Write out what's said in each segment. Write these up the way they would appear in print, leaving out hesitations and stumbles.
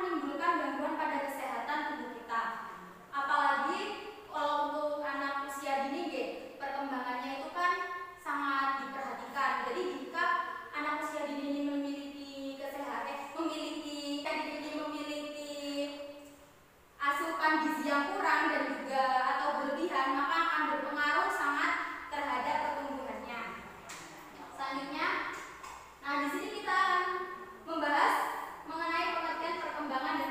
menimbulkan gangguan pada kesehatan tubuh kita. Apalagi kalau untuk anak usia dini, perkembangannya itu kan sangat diperhatikan. Jadi jika anak usia dini ini memiliki asupan gizi yang kurang dan juga atau berlebihan, maka akan berpengaruh sangat terhadap pertumbuhannya. Selanjutnya, nah di sini kita akan membahas mengenai pengertian perkembangan dan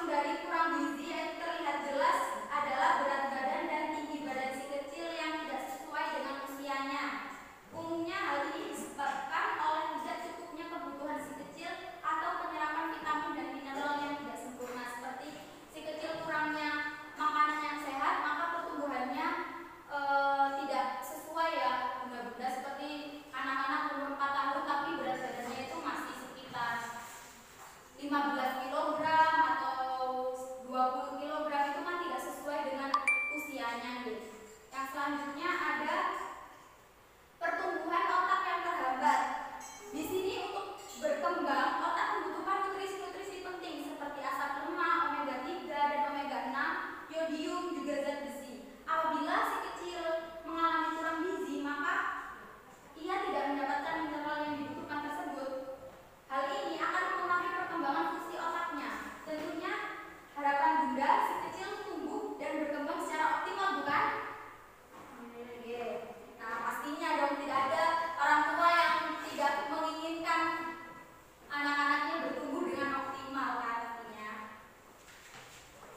langsung dari kurang gizi yang terlihat jelas adalah berat badan dan tinggi badan si kecil yang tidak sesuai dengan usianya. Umumnya hal ini disebabkan oleh tidak cukupnya kebutuhan si kecil atau penyerapan vitamin dan mineral yang tidak sempurna. Seperti si kecil kurangnya makanan yang sehat, maka pertumbuhannya tidak sesuai ya bunda-bunda, seperti anak-anak umur 4 tahun tapi berat badannya itu masih sekitar 15 kilogram atau 20 kilogram, itu kan tidak sesuai dengan usianya gitu. Yang selanjutnya ada pertumbuhan otak yang terhambat. Di sini untuk berkembang otak membutuhkan nutrisi-nutrisi penting seperti asam lemak, omega 3 dan omega 6, yodium juga zat besi. Apabila si kecil mengalami kurang gizi, maka ia tidak mendapatkan mineral yang dibutuhkan tersebut. Hal ini akan mempengaruhi perkembangan fungsi otaknya. Tentunya harapan bunda si kecil tumbuh dan berkembang secara optimal, bukan? Nah, pastinya dong tidak ada orang tua yang tidak menginginkan anak-anaknya bertumbuh dengan optimal kan pastinya.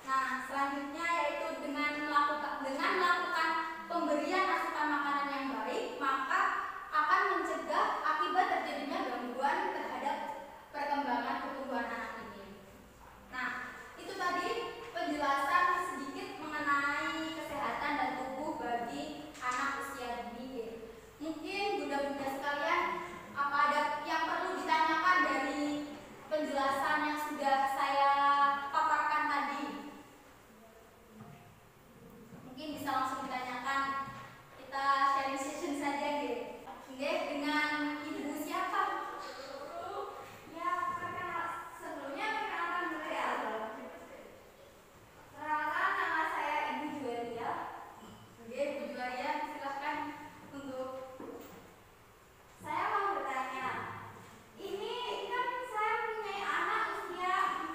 Nah, selanjutnya yaitu dengan melakukan pemberian asupan makanan yang baik, maka akan mencegah akibat terjadinya gangguan terhadap perkembangan pertumbuhan anak ini. Nah, itu tadi penjelasan sedikit mengenai kesehatan dan tubuh bagi anak usia dini. Mungkin bunda-bunda sekalian, apa ada yang perlu ditanyakan dari penjelasan yang sudah saya paparkan tadi? Mungkin bisa langsung ditanyakan. Kita sharing session saja gitu. Dengan ibu siapa? Ya, sebelumnya perkenalkan dulu ya. Perkenalkan, nama saya Ibu Juwaria. Ibu Juwaria, silahkan untuk saya mau bertanya. Ini kan saya punya anak usia 4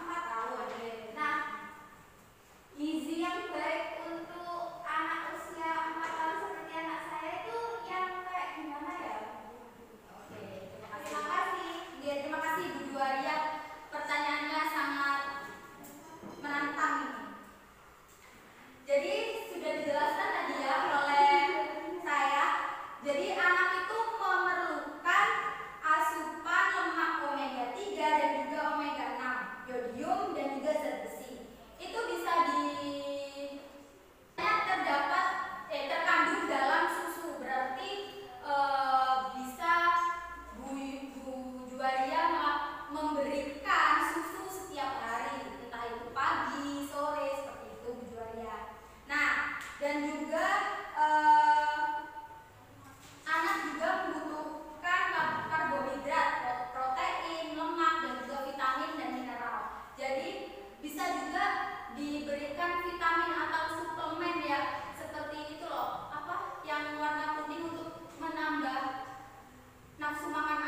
tahun. Nah, gizi yang baik untuk anak usia 4 tahun seperti anak saya itu yang kayak gimana ya? Oke, terima kasih. Terima kasih Ibu Juwaria. Pertanyaannya sangat menantang ini. Jadi sudah dijelaskan tadi ya oleh saya. Jadi anak itu memerlukan asupan lemak omega 3 dan juga omega 6, yodium dan juga zat besi. Itu bisa terkandung dalam susu. Berarti bisa Bu Juwaria memberikan susu setiap hari, entah itu pagi, sore, seperti itu Bu Juwaria. Nah, dan juga anak juga membutuhkan karbohidrat, protein, lemak, dan juga vitamin dan mineral. Jadi bisa juga diberikan vitamin atau suplemen ya, seperti itu loh, apa yang warna kuning untuk menambah nafsu makan